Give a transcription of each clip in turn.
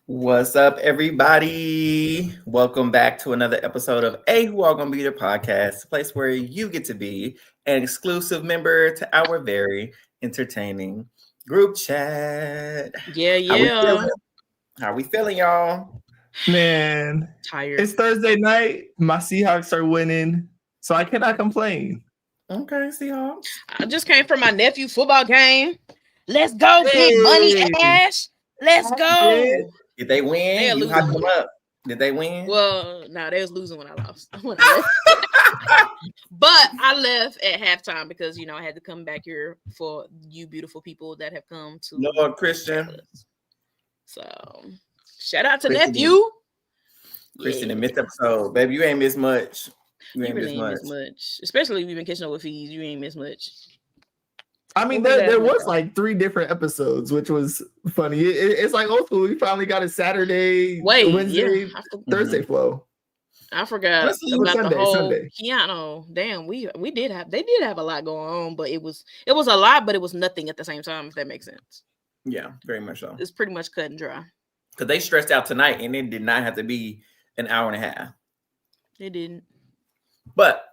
What's up, everybody? Welcome back to another episode of Who All Gonna Be Their Podcast, a place where you get to be an exclusive member to our very entertaining group chat. Yeah. How we feeling, y'all? Man, Tired. it's Thursday night. My Seahawks are winning, so I cannot complain. Okay, Seahawks. I just came from my nephew's football game. Let's go, big money, Ash. Let's go. Did they win? You hyped them up. Did they win? Well, no, they was losing when I lost. But I left at halftime because, I had to come back here for you beautiful people that have come to Lord Christian. So, shout out to nephew. Christian, in missed episode. Baby, you ain't missed much. You ain't missed much. Especially if you've been catching up with fees. You ain't missed much. I mean, there was like 3 different episodes, which was funny. It's like old school. We finally got a Saturday, Wednesday, Thursday flow. I forgot about Sunday, the whole Sunday. Keanu. Damn, they did have a lot going on, but it was a lot, but it was nothing at the same time. If that makes sense. Yeah, very much so. It's pretty much cut and dry. Because they stressed out tonight, and it did not have to be an hour and a half. It didn't. But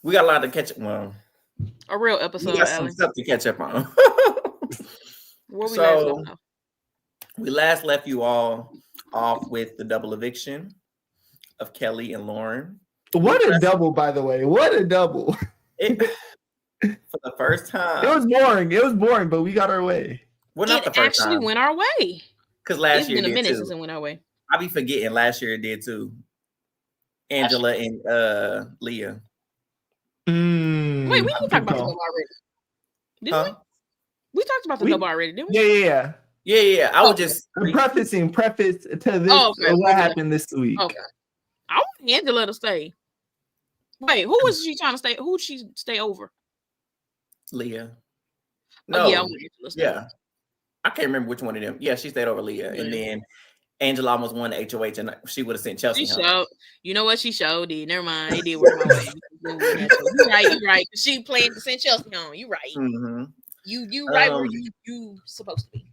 we got a lot to catch up. Well, a real episode. We got some stuff to catch up on. We last left you all off with the double eviction of Kelly and Lauren. What a double, by the way. What a double. For the first time. It was boring, but we got our way. Well, not the first time. It actually went our way. Because last year it did too. It's been a minute since it went our way. I be forgetting last year it did too. Angela and Leah. Wait, we didn't talk about the double already. Didn't we? We talked about the double already, didn't we? Yeah. I was just preface to this what happened this week. Okay. I want Angela to stay. Wait, who was she trying to stay? Who she stay over? Leah. No. I want Angela to stay. Yeah. I can't remember which one of them. Yeah, she stayed over Leah. Yeah. And then Angela almost won the HOH and she would have sent Chelsea home. You know what? She showed did. Never mind. It did work my way. You're right. She played to send Chelsea home. You're right. Mm-hmm. You right where you supposed to be.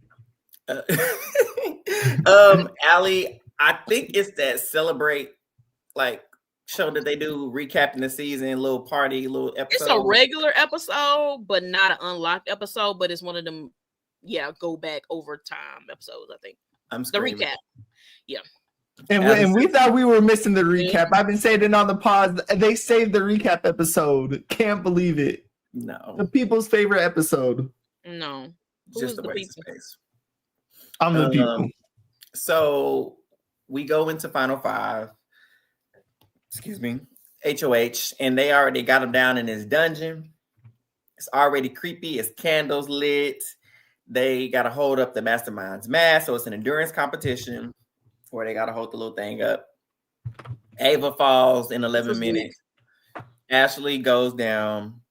Allie, I think it's that Celebrate show that they do recapping the season, little party, little episode. It's a regular episode, but not an unlocked episode. But it's one of them, go back over time episodes. I think. The recap. Yeah. And we thought we were missing the recap. I've been saying it on the pause. They saved the recap episode. Can't believe it. No. The people's favorite episode. No. Just the waste of space. I'm the people. So we go into Final Five. Excuse me. HOH. And they already got him down in his dungeon. It's already creepy. It's candles lit. They got to hold up the mastermind's mask. So it's an endurance competition where they got to hold the little thing up. Ava falls in 11 minutes. Ashley goes down.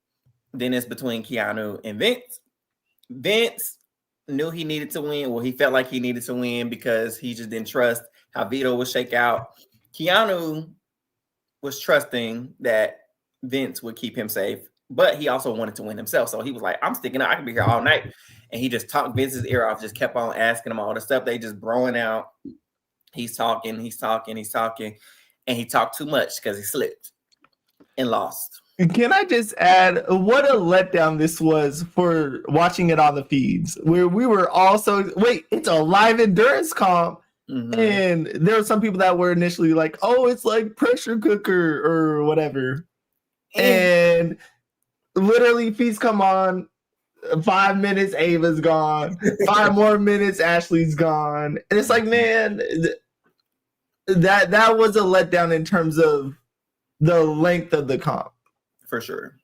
Then it's between Keanu and Vince. Vince knew he needed to win. Well, he felt like he needed to win because he just didn't trust how Vito would shake out. Keanu was trusting that Vince would keep him safe, but he also wanted to win himself. So he was like, I'm sticking out. I can be here all night. And he just talked Vince's ear off, just kept on asking him all the stuff. They just broing out. He's talking. And he talked too much because he slipped and lost. Can I just add what a letdown this was for watching it on the feeds where we were also, it's a live endurance comp. Mm-hmm. And there were some people that were initially like, oh, it's like pressure cooker or whatever. And literally feeds come on. 5 minutes, Ava's gone. 5 more minutes, Ashley's gone. And it's like, man, that was a letdown in terms of the length of the comp. For sure.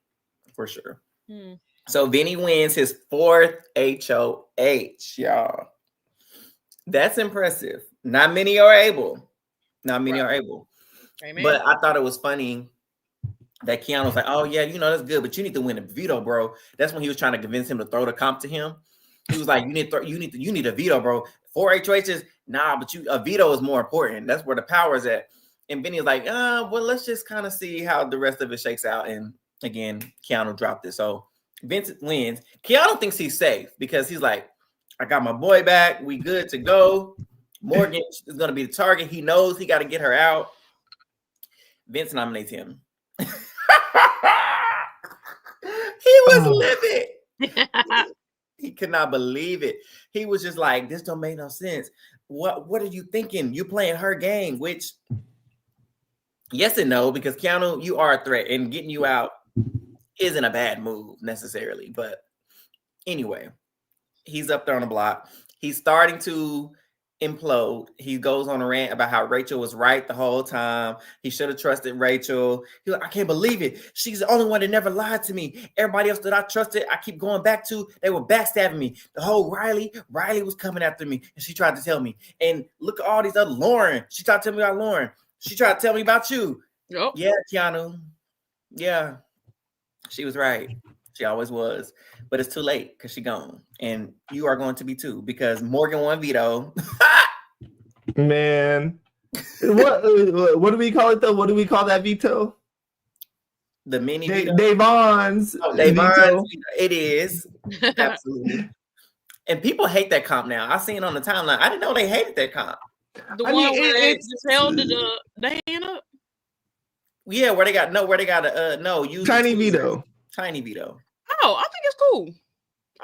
So Vinny wins his 4th HOH, y'all. That's impressive. Not many are able. Amen. But I thought it was funny that Keanu was like, oh, yeah, that's good, but you need to win a veto, bro. That's when he was trying to convince him to throw the comp to him. He was like, you need a veto, bro. 4 HOHs, nah, but a veto is more important. That's where the power is at. And Vinny was like, well, let's just kind of see how the rest of it shakes out. And again, Keanu dropped it. So Vince wins. Keanu thinks he's safe because he's like, I got my boy back. We good to go. Morgan is going to be the target. He knows he got to get her out. Vince nominates him. He was livid. He could not believe it. He was just like, this don't make no sense. What are you thinking? You playing her game, which yes and no, because Keanu, you are a threat, and getting you out isn't a bad move necessarily. But anyway, he's up there on the block. He's starting to implode. He goes on a rant about how Rachel was right the whole time. He should have trusted Rachel. He's like, I can't believe it. She's the only one that never lied to me. Everybody else that I trusted, I keep going back to, they were backstabbing me. The whole Riley was coming after me, and she tried to tell me. And look at all these other Lauren. She tried to tell me about Lauren. She tried to tell me about you. Yep. Yeah, Keanu. Yeah, she was right. She always was. But it's too late because she's gone. And you are going to be too, because Morgan won veto. Man. What do we call it though? What do we call that veto? The mini veto. Davon's veto. It is. Absolutely. And people hate that comp now. I seen it on the timeline. I didn't know they hated that comp. The one where they just held the hand up? Yeah, where they got use tiny veto. Tiny veto. Oh, I think it's cool.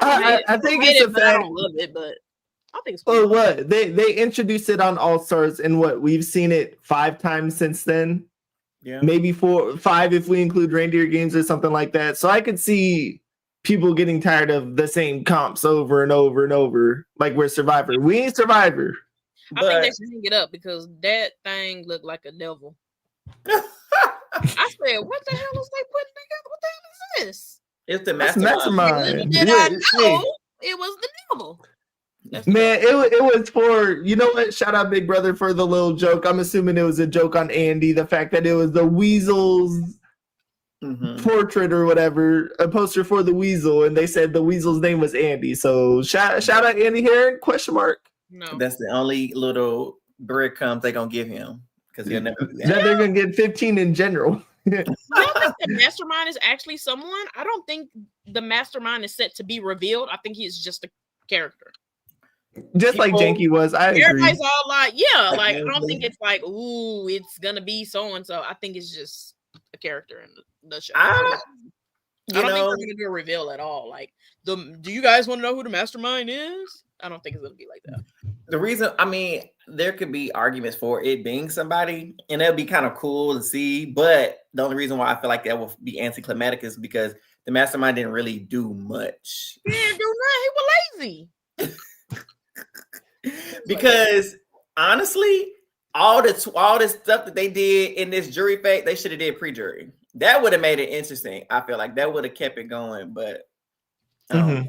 I think it's a fact. I don't love it, but I think it's cool. Oh, what? They introduced it on All Stars, and what, we've seen it 5 times since then. Yeah, maybe 5 if we include reindeer games or something like that. So I could see people getting tired of the same comps over and over and over. Like we're Survivor. We ain't Survivor. I think they should hang it up because that thing looked like a devil. I said, what the hell is they putting together? What the hell is this? It's the mastermind. Did I know it was the devil? Man, it was for, you know what? Shout out Big Brother for the little joke. I'm assuming it was a joke on Andy. The fact that it was the Weasel's portrait or whatever, a poster for the Weasel, and they said the Weasel's name was Andy. So shout out Andy Heron? ? No, that's the only little breadcrumbs they're gonna give him because he'll never do that. That they're gonna get 15 in general. I don't think the mastermind is actually someone. I don't think the mastermind is set to be revealed. I think he's just a character. Just like Janky was. I agree. Everybody's all like, yeah, like I don't think it's like, ooh, it's gonna be so and so. I think it's just a character in the show. I don't think we're gonna do a reveal at all. Like, do you guys want to know who the mastermind is? I don't think it's gonna be like that. The reason, I mean, there could be arguments for it being somebody, and it'll be kind of cool to see. But the only reason why I feel like that will be anticlimactic is because the mastermind didn't really do much. He didn't do nothing. He was lazy. Because honestly, all this stuff that they did in this jury phase, they should have did pre-jury. That would have made it interesting. I feel like that would have kept it going. But yeah,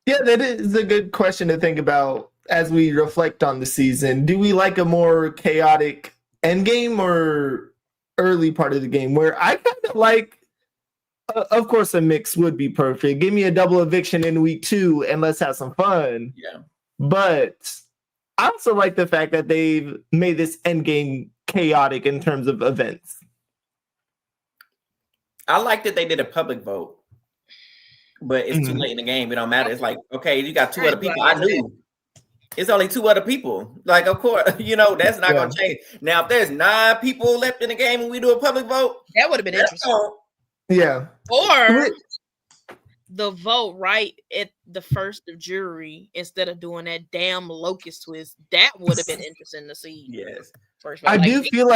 that is a good question to think about as we reflect on the season. Do we like a more chaotic end game or early part of the game? Where I kind of like, of course, a mix would be perfect. Give me a double eviction in week 2 and let's have some fun. Yeah. But I also like the fact that they've made this end game chaotic in terms of events. I like that they did a public vote. But it's too late in the game. It don't matter. It's like, okay, you got 2 other people. I knew. It's only 2 other people. Like, of course, that's not going to change. Now, if there's 9 people left in the game and we do a public vote, that would have been interesting. Yeah. Or the vote right at the first of jury instead of doing that damn locust twist. That would have been interesting to see. Yes. I do feel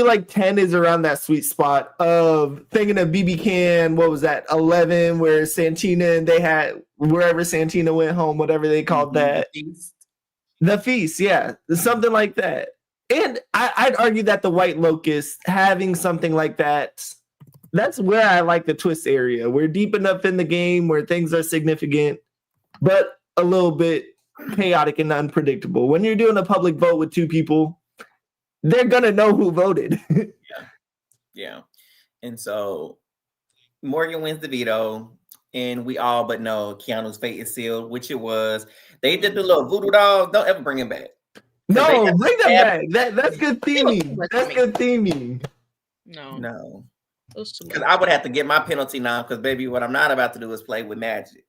like 10 is around that sweet spot of thinking of BB Can. What was that? 11, where Santina and they had wherever Santina went home, whatever they called that. The feast, yeah, something like that. And I'd argue that the White Locust having something like that, that's where I like the twist area. We're deep enough in the game where things are significant, but a little bit chaotic and unpredictable. When you're doing a public vote with 2 people, they're gonna know who voted. Yeah. And so Morgan wins the veto, and we all but know Keanu's fate is sealed, which it was. They did the little voodoo dog. Don't ever bring him back. No, bring them back. That's good theming. That's good theming. No. Because I would have to get my penalty now. Because baby, what I'm not about to do is play with magic.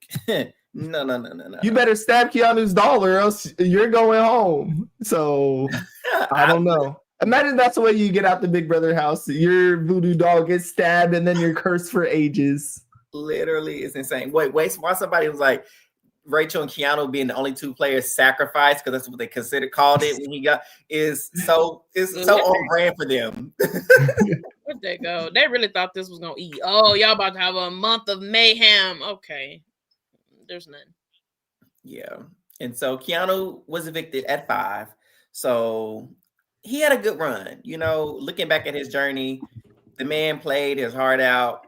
No. You better stab Keanu's doll or else you're going home. So I don't know. Imagine that's the way you get out the Big Brother house. Your voodoo doll gets stabbed and then you're cursed for ages. Literally, it's insane. Wait, why somebody was like Rachel and Keanu being the only two players sacrificed, because that's what they called it when he got is so on brand for them. Where'd they go? They really thought this was gonna eat. Oh, y'all about to have a month of mayhem. Okay. There's none. Yeah. And so Keanu was evicted at 5. So he had a good run. You know, looking back at his journey, the man played his heart out.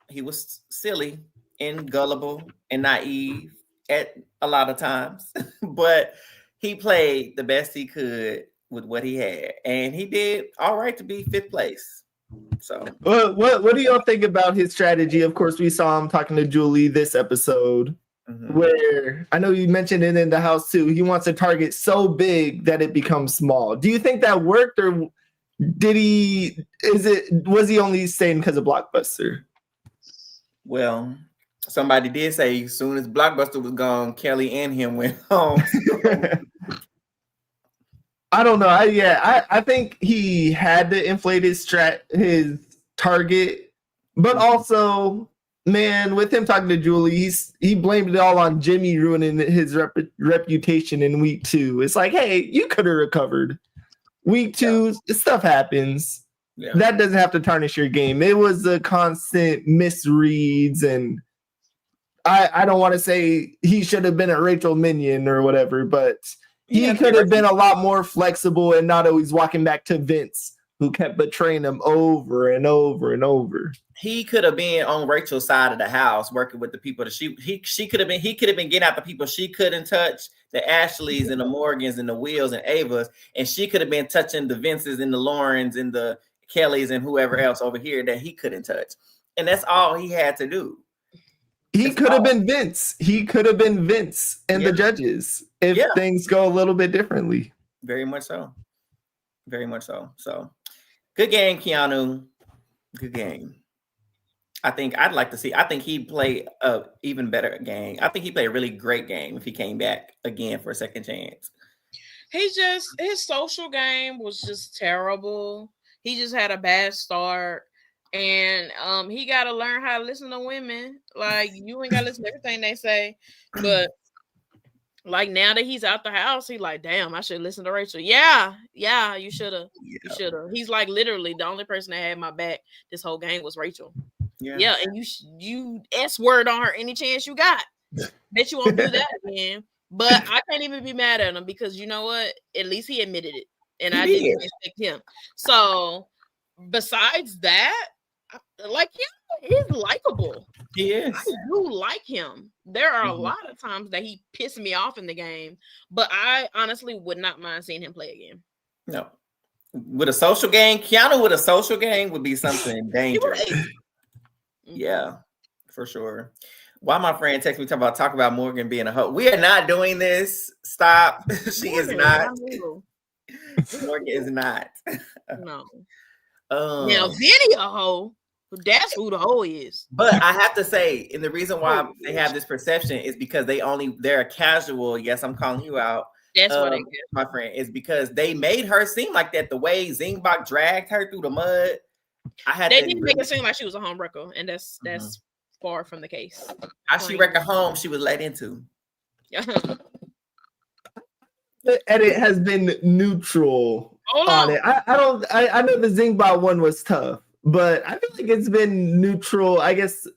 He was silly and gullible and naive at a lot of times, but he played the best he could with what he had, and he did all right to be 5th place. So, what do y'all think about his strategy? Of course, we saw him talking to Julie this episode, where I know you mentioned it in the house too. He wants a target so big that it becomes small. Do you think that worked, or was he only staying because of Blockbuster? Well, somebody did say as soon as Blockbuster was gone, Kelly and him went home. I don't know. I think he had to inflate his target, but also, man, with him talking to Julie, he blamed it all on Jimmy ruining his reputation in week 2. It's like, hey, you could have recovered. Week 2, stuff happens. Yeah. That doesn't have to tarnish your game. It was the constant misreads, and I don't want to say he should have been a Rachel minion or whatever, but he could have been a lot more flexible and not always walking back to Vince, who kept betraying him over and over and over. He could have been on Rachel's side of the house, working with the people that he could have been. He could have been getting out the people she couldn't touch, the Ashleys and the Morgans and the Wills and Avas, and she could have been touching the Vinces and the Laurens and the Kellys and whoever else over here that he couldn't touch. And that's all he had to do. He could have been Vince. He could have been Vince and the judges if things go a little bit differently. Very much so. Very much so. So good game, Keanu. Good game. I think he'd play a even better game. I think he played a really great game if he came back again for a second chance. His social game was just terrible. He just had a bad start. And he got to learn how to listen to women. Like, you ain't got to listen to everything they say. But, like, now that he's out the house, he's like, damn, I should listen to Rachel. Yeah, you should have. Yeah. You should have. He's like, literally, the only person that had my back this whole game was Rachel. Yeah, and you S-word on her any chance you got. Bet you won't do that again. But I can't even be mad at him because you know what? At least he admitted it. And I didn't expect him. So, besides that, like, he's likable. He is. I do like him. There are a lot of times that he pissed me off in the game, but I honestly would not mind seeing him play again. No. With a social game, Keanu with a social game would be something dangerous. Yeah, for sure. Why my friend texted me talk about Morgan being a hoe? We are not doing this. Stop. She is not. Morgan is not. No. Now, Vinny a hoe. That's who the hoe is. But I have to say, and the reason why they have this perception is because they're a casual. Yes, I'm calling you out. That's what it is, my friend. Is because they made her seem like that. The way Zingbach dragged her through the mud. They didn't make it seem like she was a homewrecker, and that's far from the case. How she wrecked a home she was let into. The edit has been neutral on it. I know the Zingbot one was tough, but I feel like it's been neutral. I guess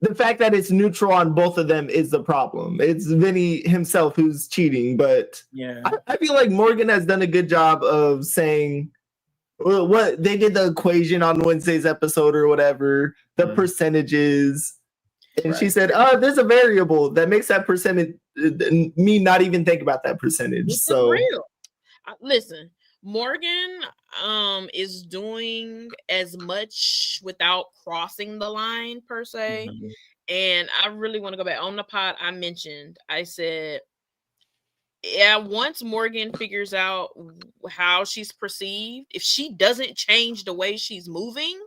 the fact that it's neutral on both of them is the problem. It's Vinny himself who's cheating, but I feel like Morgan has done a good job of saying what they did the equation on Wednesday's episode or whatever, the percentages. And she said, there's a variable that makes that percentage me not even think about that percentage. This so is real. Listen, Morgan is doing as much without crossing the line per se. And I really want to go back on the pod. I said, once Morgan figures out how she's perceived, if she doesn't change the way she's moving,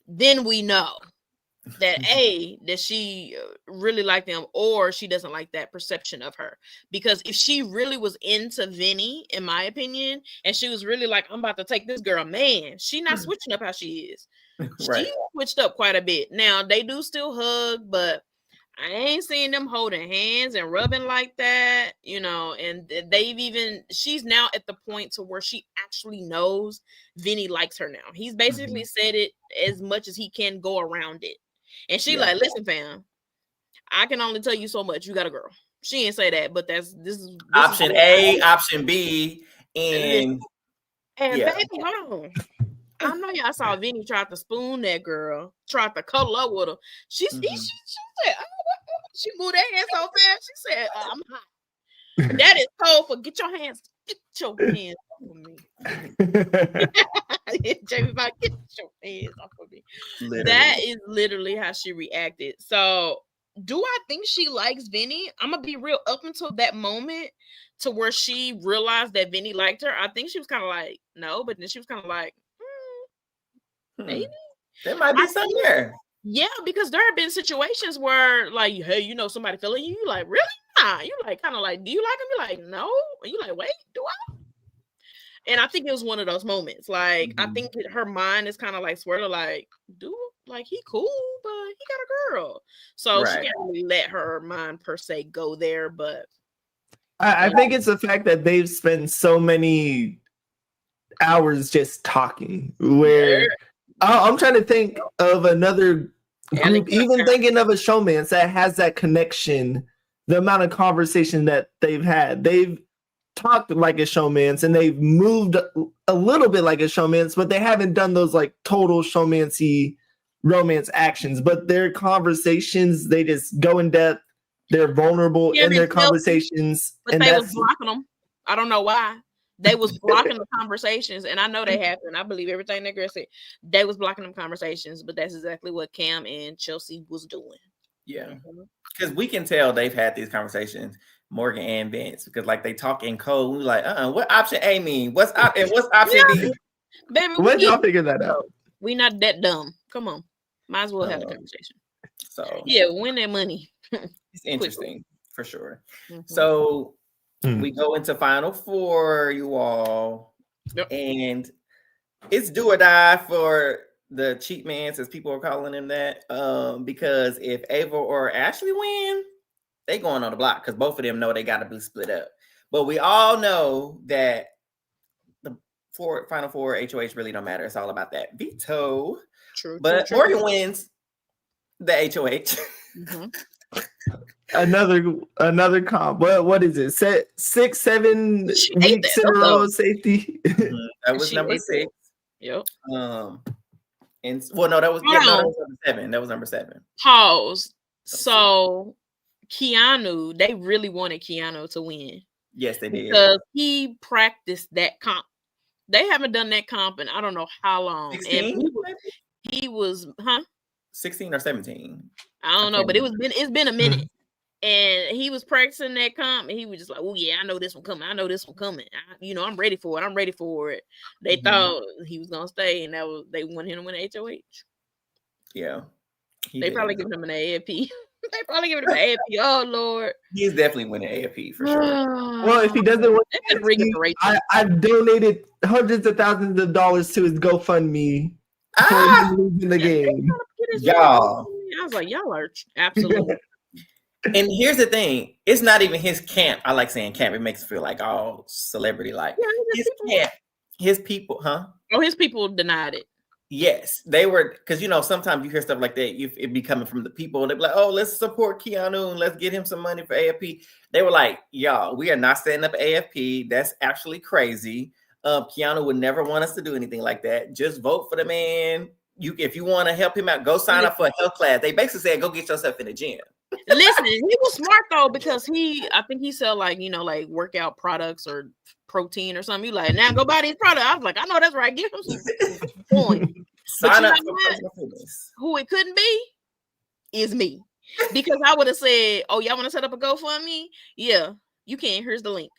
then we know. that that she really liked them, or she doesn't like that perception of her. Because if she really was into Vinny, in my opinion, and she was really like, I'm about to take this girl, man, she not switching up how she is. She switched up quite a bit. Now they do still hug, but I ain't seen them holding hands and rubbing like that, and she's now at the point to where she actually knows Vinny likes her now. He's basically said it as much as he can go around it. And she like, listen, fam, I can only tell you so much. You got a girl. She didn't say that, but this is option A, option B, and baby, hold on. I know y'all saw Vinny tried to spoon that girl, tried to cuddle up with her. She said, she moved that hand so fast. She said, I'm hot. That is cold for get your hands off of me. Jamie, get your hands off of me. Literally. That is literally how she reacted. So do I think she likes Vinny? I'm gonna be real, up until that moment to where she realized that Vinny liked her, I think she was kind of like, no, but then she was kind of like, maybe there might be something there. Yeah, because there have been situations where, like, hey, somebody feeling you, you like, really? Nah. You like, kind of like, do you like him? You like, no. And you like, wait, do I? And I think it was one of those moments. Like, I think her mind is kind of like swirling, like, like, he cool, but he got a girl. So she can't really let her mind per se go there. But I think it's the fact that they've spent so many hours just talking where I'm trying to think of another group, even thinking of a showmance that has that connection, the amount of conversation that they've had. They've talked like a showmance and they've moved a little bit like a showmance, but they haven't done those like total showmancy romance actions. But their conversations, they just go in depth. They're vulnerable in their conversations. But they was blocking them. I don't know why. They was blocking the conversations, and I know they happened. I believe everything that girl said. They was blocking them conversations, but that's exactly what Cam and Chelsea was doing. Yeah, because we can tell they've had these conversations, Morgan and Vince, because like they talk in code. We're like, what option A mean? What's option B? Baby, when y'all figure that out? We not that dumb. Come on, might as well have the conversation. So win that money. It's interesting for sure. So. We go into Final Four, you all, and it's do or die for the cheat mans, as people are calling him that, because if Ava or Ashley win, they going on the block because both of them know they got to be split up. But we all know that the Final Four HOH really don't matter. It's all about that veto. True. But Morgan wins the HOH. Another comp. What is it? 6-7 weeks in a row safety. That was number 6. Yep. And well, no, that was number 7. That was number 7. Pause. So Keanu, they really wanted Keanu to win. Yes, they did. Because he practiced that comp. They haven't done that comp in I don't know how long. 16? And he was 16 or 17. I don't know, but it's been a minute. And he was practicing that comp, and he was just like, "Oh yeah, I know this one coming. I know this one coming. I'm ready for it. I'm ready for it." They thought he was gonna stay, and they wanted him to win HOH. Yeah, they probably giving him an AFP. They probably giving him an AFP. Oh Lord, he's definitely winning AFP for sure. Well, if he doesn't win AFP, I've donated hundreds of thousands of dollars to his GoFundMe for losing the game. Y'all, I was like, y'all are absolutely. And here's the thing. It's not even his camp. I like saying camp. It makes it feel like all celebrity like. Yeah, his camp. His people, huh? Oh, his people denied it. Yes. They were, because, sometimes you hear stuff like that. It be coming from the people. They be like, oh, let's support Keanu and let's get him some money for AFP. They were like, y'all, we are not setting up AFP. That's actually crazy. Keanu would never want us to do anything like that. Just vote for the man. If you want to help him out, go sign up for a health class. They basically said, go get yourself in the gym. Listen, he was smart though, because I think he sell like workout products or protein or something. You like, now go buy these products. I was like, I know that's right. Give him some point. Sign up for personal fitness. Who it couldn't be is me, because I would have said, "Oh, y'all want to set up a GoFundMe? Yeah, you can. Here's the link."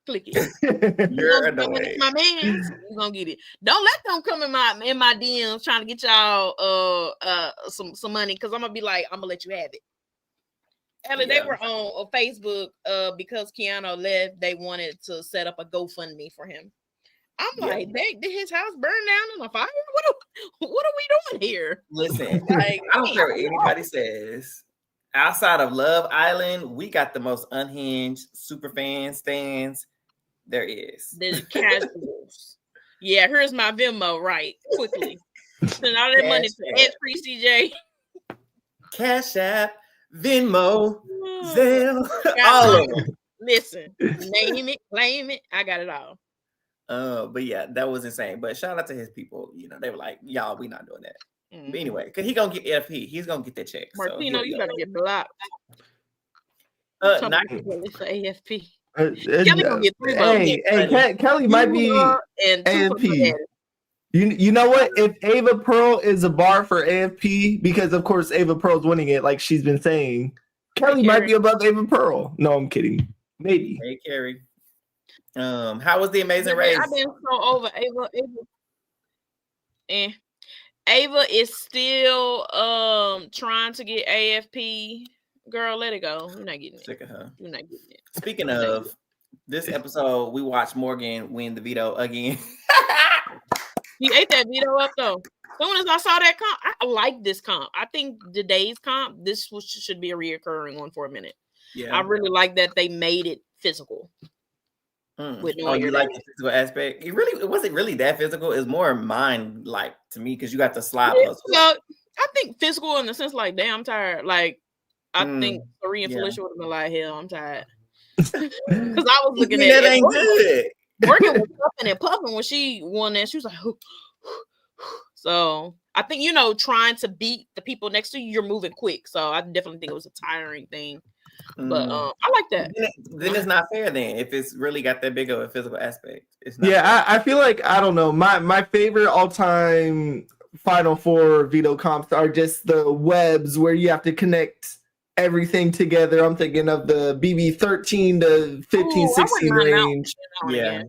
Click it. You're annoying. My man, you gonna get it. Don't let them come in my DMs trying to get y'all some money, because I'm gonna be like, I'm gonna let you have it. Ellie, they were on Facebook because Keanu left. They wanted to set up a GoFundMe for him. I'm like, did his house burn down in a fire? What are we doing here? Listen, like, I don't care what anybody says. Outside of Love Island, we got the most unhinged super fan stands there is. The casuals. Yeah, here's my Venmo, right? Quickly. Send all that money to Ed3CJ. Cash App, Venmo, Zelle, all of them. Listen, name it, claim it. I got it all. But yeah, that was insane. But shout out to his people. You know, they were like, y'all, we not doing that. Mm-hmm. But anyway, because he gonna get FP. He's gonna get that check. Martino, you better get blocked. Not for AFP. Kelly gonna get 3 votes. Kelly might be AFP. You know what? If Ava Pearl is a bar for AFP, because of course Ava Pearl's winning it, like she's been saying, Kelly might be above Ava Pearl. No, I'm kidding. Maybe. Hey, Carrie. How was the Amazing Race? I've been so over Ava. Ava is still trying to get AFP. Girl, let it go. You're not getting it. Sick of her. You're not getting it. Speaking of this episode, we watched Morgan win the veto again. He ate that veto up though. As soon as I saw that comp, I like this comp. I think today's comp, this should be a reoccurring one for a minute. Yeah, I really like that they made it physical. With no you like the physical aspect? It wasn't really that physical. It's more mind like to me because you got the slide puzzle. So I think physical in the sense like, damn, I'm tired. Like I think Marie and Felicia would have been like, hell, I'm tired. Because I was looking at that ain't good. Morgan was puffing and puffing when she won that. She was like, so I think, trying to beat the people next to you, you're moving quick. So I definitely think it was a tiring thing. But I like that. Then it's not fair then if it's really got that big of a physical aspect. It's not fair. I feel like, I don't know, my favorite all-time Final Four veto comps are just the webs where you have to connect everything together. I'm thinking of the BB 13 to 15, 16 range. Yeah.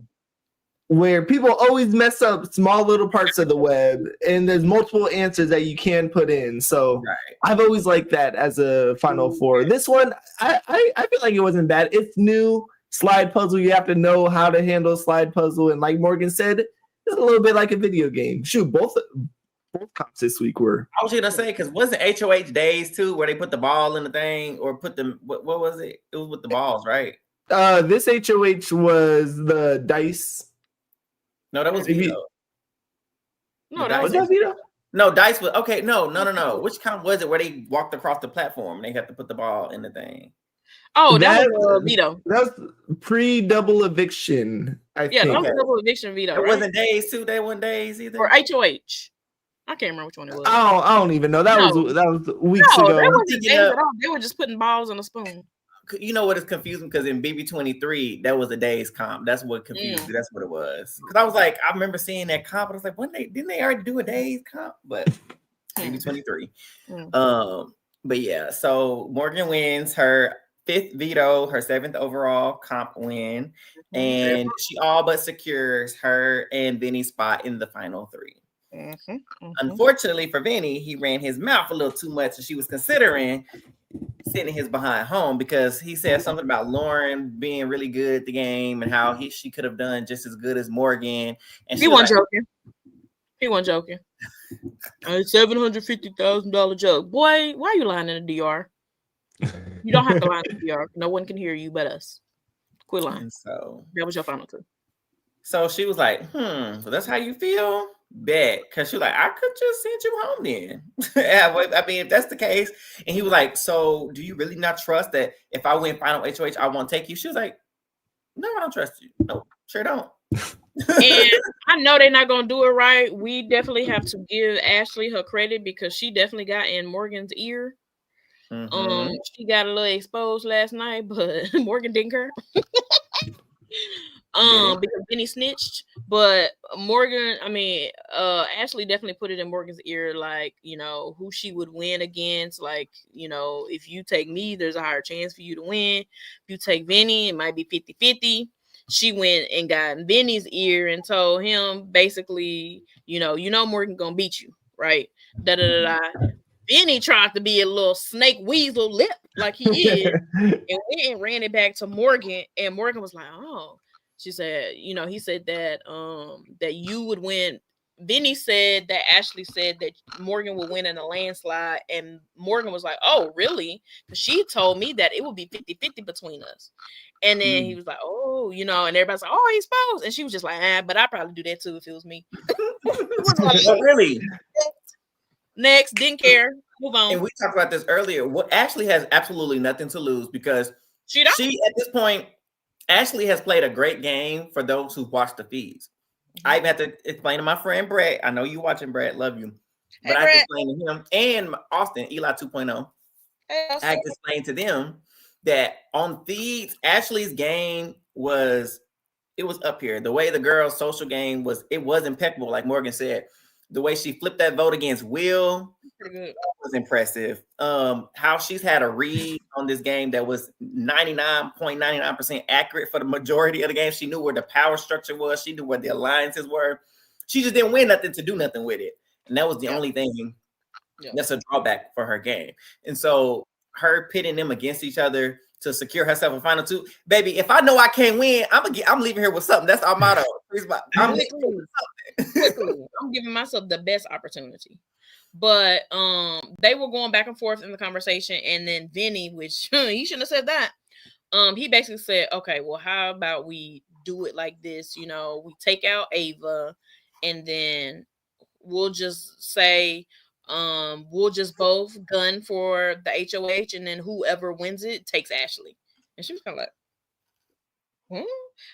Where people always mess up small little parts of the web and there's multiple answers that you can put in. So I've always liked that as a Final Four. This one, I feel like it wasn't bad. It's new slide puzzle. You have to know how to handle slide puzzle. And like Morgan said, it's a little bit like a video game. Shoot, both comps this week were. I was gonna say, because wasn't HOH days too, where they put the ball in the thing or put them? What was it? It was with the balls, right? This HOH was the dice. No, that was veto. No, that was veto. No, dice was okay. No. Which comp was it where they walked across the platform and they had to put the ball in the thing? Oh, that was veto. That was pre-double eviction. I think. That was double eviction veto. It wasn't days too. They weren't days either. Or HOH. I can't remember which one it was. I don't even know. That was weeks ago. They wasn't days at all. They were just putting balls on a spoon. You know what is confusing? Because in BB23, that was a day's comp. That's what confused me. That's what it was. Because I was like, I remember seeing that comp. And I was like, didn't they already do a day's comp? But BB23. But yeah, so Morgan wins her 5th veto, her 7th overall comp win, and she all but secures her and Vinny's spot in the final 3. Unfortunately for Vinny, he ran his mouth a little too much, and she was considering sending his behind home because he said something about Lauren being really good at the game and how she could have done just as good as Morgan. And he wasn't joking. He wasn't joking. A $750,000 joke. Boy, why are you lying in the DR? You don't have to lie in the DR. No one can hear you but us. Quit lying. And so that was your final 2. So she was like, so that's how you feel? Bet. Because she was like, I could just send you home then. I mean, if that's the case. And he was like, so do you really not trust that if I win final HOH, I won't take you? She was like, no, I don't trust you. No, sure don't. And I know they're not going to do it right. We definitely have to give Ashley her credit because she definitely got in Morgan's ear. She got a little exposed last night, but Morgan didn't care. Because Benny snitched, but Ashley definitely put it in Morgan's ear, like, who she would win against. Like, if you take me, there's a higher chance for you to win. If you take Vinny, it might be 50-50. she went and got Vinny's ear and told him basically, Morgan gonna beat you, right? Da da da da. Vinny tried to be a little snake weasel lip like he is, and went and ran it back to Morgan, and Morgan was like, "Oh," she said, he said that that you would win. Vinny said that Ashley said that Morgan would win in a landslide, and Morgan was like, "Oh, really?" Because she told me that it would be 50-50 between us. And then he was like, "Oh, and everybody's like, oh, he's supposed," and she was just like, but I'd probably do that too if it was me. Oh, really? Next, didn't care. Move on. And we talked about this earlier. What Ashley has absolutely nothing to lose because she at this point, Ashley has played a great game for those who watch the feeds. I even have to explain to my friend Brett. I know you watching, Brett. Love you. But I explained to him and Austin, Eli 2.0. I had to explain to them that on feeds, Ashley's game was up here. The way the girl's social game was impeccable, like Morgan said. The way she flipped that vote against Will was impressive. How she's had a read on this game that was 99.99% accurate for the majority of the game. She knew where the power structure was. She knew where the alliances were. She just didn't win nothing to do nothing with it. And that was the only thing that's a drawback for her game. And so her pitting them against each other to secure herself a final two. Baby, if I know I can't win, I'm leaving here with something. That's our motto. I'm giving myself the best opportunity. But they were going back and forth in the conversation, and then Vinny, which he shouldn't have said that. He basically said, "Okay, well, how about we do it like this? We take out Ava, and then we'll just say we'll just both gun for the HOH, and then whoever wins it takes Ashley." And she was kind of like,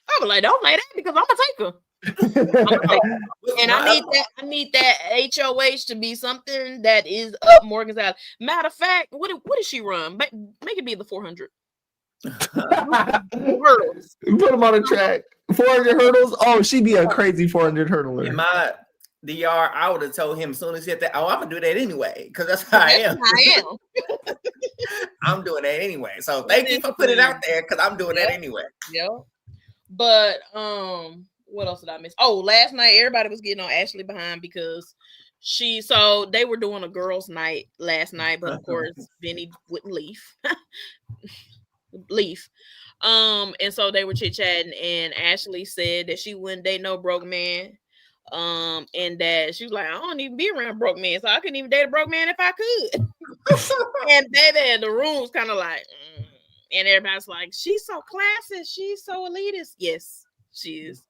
I was like, "Don't play that because I'm gonna take her." And I need that HOH to be something that is up Morgan's alley. Matter of fact, what does she run? Make it be the 400 hurdles. Put them on a track. 400 hurdles. Oh, she'd be a crazy 400 hurdler. In my DR, I would have told him as soon as he said that, "Oh, I'm gonna do that anyway," because that's how I am. I'm doing that anyway. So thank you for putting it out there because I'm doing that anyway. Yeah. But what else did I miss? Oh, last night everybody was getting on Ashley behind because they were doing a girls' night last night, but of course Vinny wouldn't leave. And so they were chit-chatting, and Ashley said that she wouldn't date no broke man. And that she was like, "I don't even be around broke men, so I couldn't even date a broke man if I could." And baby, the room was kind of like, and everybody's like, "She's so classist, she's so elitist." Yes, she is.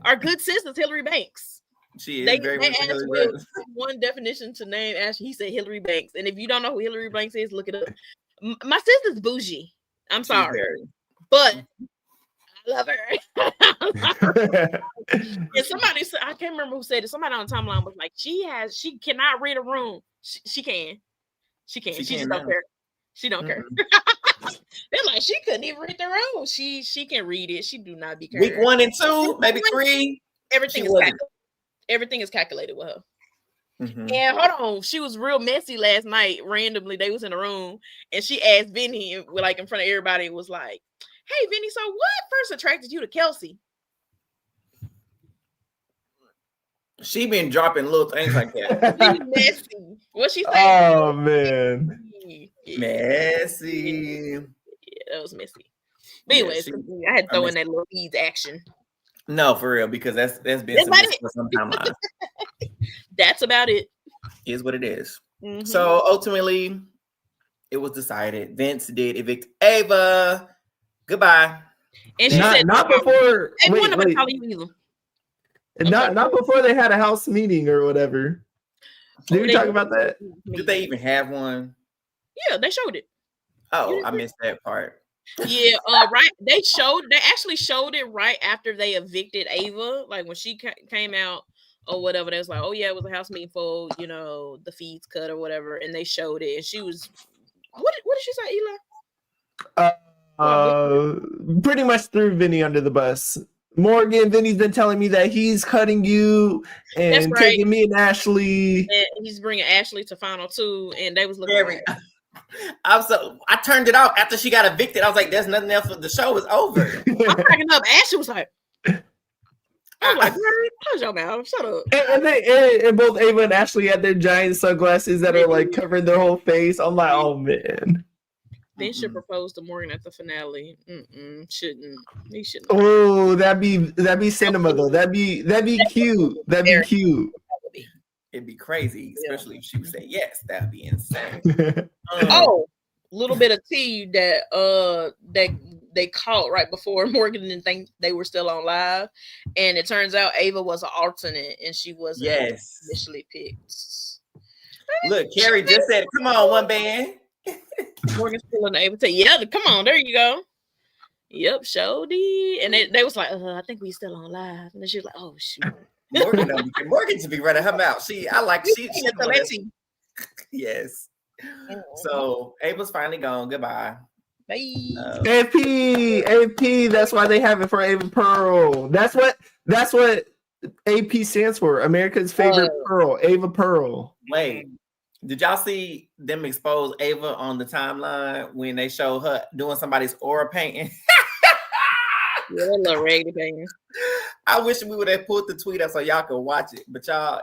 Our good sister Hillary Banks. She is very much Hillary Banks. One definition to name Ashley. He said Hillary Banks, and if you don't know who Hillary Banks is, look it up. My sister's bougie. I'm sorry, but I love her. And somebody said, I can't remember who said it. Somebody on the timeline was like, she cannot read a room. She can. She just don't care. She don't care. They're like, she couldn't even read the room. She can read it. She do not be week 1 and 2, maybe 3. Everything is calculated with her. Mm-hmm. And hold on, she was real messy last night. Randomly, they was in a room, and she asked Vinny, like in front of everybody, was like, "Hey, Vinny, so what first attracted you to Kelsey?" She been dropping little things like that. She's messy. What she saying? Oh man, messy. Yeah, that was messy. But anyways, I had to throw in that little E's action. No, for real, because that's been for some time. That's about it. Is what it is. Mm-hmm. So ultimately, it was decided. Vince did evict Ava. Goodbye. And she said, "Not before." Not before they had a house meeting or whatever. Did we talk about that? Did they even have one? Yeah, they showed it. Oh, I missed that part. Yeah, right. They actually showed it right after they evicted Ava. Like when she came out or whatever, they was like, "Oh yeah, it was a house meeting for the feeds cut or whatever," and they showed it. And she was, what did she say, Eli? Pretty much threw Vinny under the bus. Morgan, Vinny's been telling me that he's cutting you and taking me and Ashley. And he's bringing Ashley to final 2, and they was looking I turned it off after she got evicted. I was like, "There's nothing else. The show is over." I'm cracking up. Ashley was like, I was like, close your mouth. Shut up. And both Ava and Ashley had their giant sunglasses that are like covering their whole face. I'm like, oh man. They should propose to Morgan at the finale. Shouldn't. He shouldn't. Oh, that'd be cinema though. That'd be cute. That'd be cute. It'd be crazy, especially if she would say yes. That'd be insane. Little bit of tea that they caught right before Morgan didn't think they were still on live, and it turns out Ava was an alternate and she wasn't initially picked. Look, Carrie just said, "Come on, one band." Morgan's still in the Ava. Yeah, come on, there you go. Yep, Shody, and they was like, I think we still on live, and then she was like, oh shoot. Morgan to be running her mouth. She yes. So Ava's finally gone. Goodbye. Bye. AP. That's why they have it for Ava Pearl. That's what AP stands for. America's favorite Pearl. Ava Pearl. Wait, did y'all see them expose Ava on the timeline when they show her doing somebody's aura painting? Yeah, little raggedy painting. I wish we would have put the tweet up so y'all could watch it. But y'all,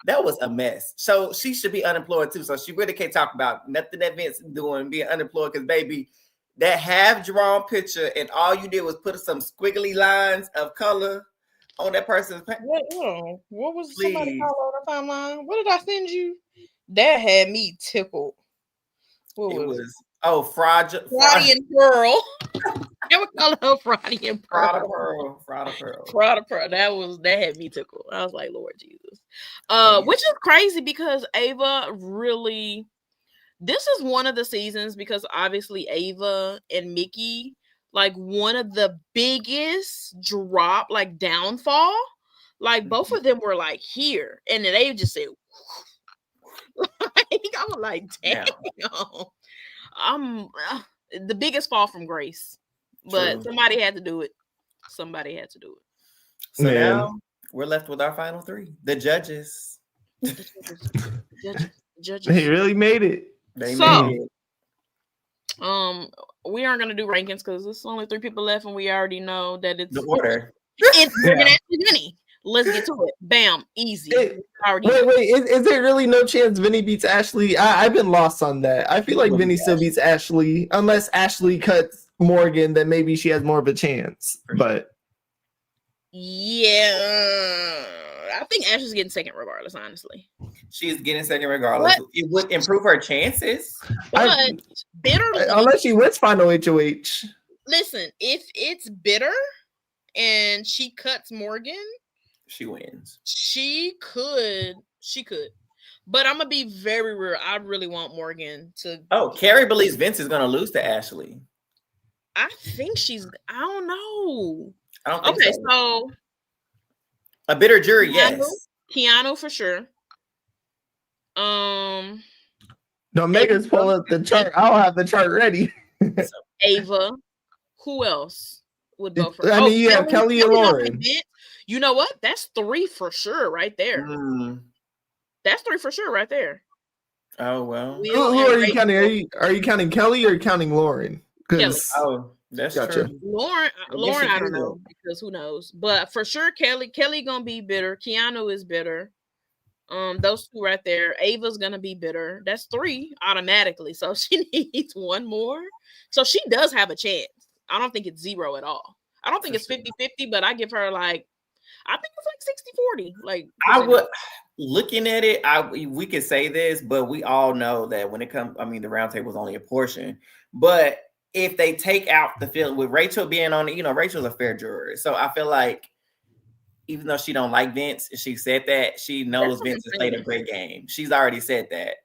that was a mess. So she should be unemployed too. So she really can't talk about nothing that Vince is doing, being unemployed, because baby, that half-drawn picture and all you did was put some squiggly lines of color on that person's paint. What was somebody call on the timeline? What did I send you? That had me tickled. What was it? Fraudy and Pearl. They would call her Fraudy and Pearl. Fraudy Pearl. That had me tickled. I was like, Lord Jesus. Which is crazy because Ava really, this is one of the seasons because obviously Ava and Mickey, like one of the biggest downfall. Like both of them were like here, and then they just said, I was like, damn. The biggest fall from grace. But somebody had to do it. So now we're left with our final three. The judges. They really made it. They made it. We aren't gonna do rankings because there's only 3 people left, and we already know that it's the order. It's Morgan Ashley Vinny. Let's get to it. Bam, easy. Wait, is there really no chance Vinny beats Ashley? I've been lost on that. I feel like Vinny still beats Ashley, unless Ashley cuts Morgan, then maybe she has more of a chance. But yeah, I think Ashley's getting second regardless, honestly. She's getting second regardless. It would improve her chances. But bitterly, unless she wins final HOH. Listen, if it's bitter and she cuts Morgan, she wins. She could. But I'm gonna be very real. I really want Morgan to. Carrie believes Vince is gonna lose to Ashley. I think I don't know. I don't think so. A bitter jury, yes. Keanu for sure. Don't make us pull up the chart. I'll have the chart ready. Ava. Who else would go for? I mean, you have Kelly and Lauren. You know what? That's 3 for sure, right there. That's 3 for sure, right there. Oh well. Who are you counting? Are you counting Kelly or counting Lauren? Kelly. That's true. Lauren, I don't know because who knows. But for sure, Kelly gonna be bitter. Keanu is bitter. Those 2 right there. Ava's gonna be bitter. That's 3 automatically. So she needs 1 more. So she does have a chance. I don't think it's 0 at all. I don't think it's 50-50, but I give her I think it's 60-40. I would, looking at it, we could say this, but we all know that when it comes, the round table is only a portion. But if they take out the field with Rachel being on it, Rachel's a fair juror. So I feel like even though she don't like Vince, she said that she knows Vince has played a great game. She's already said that.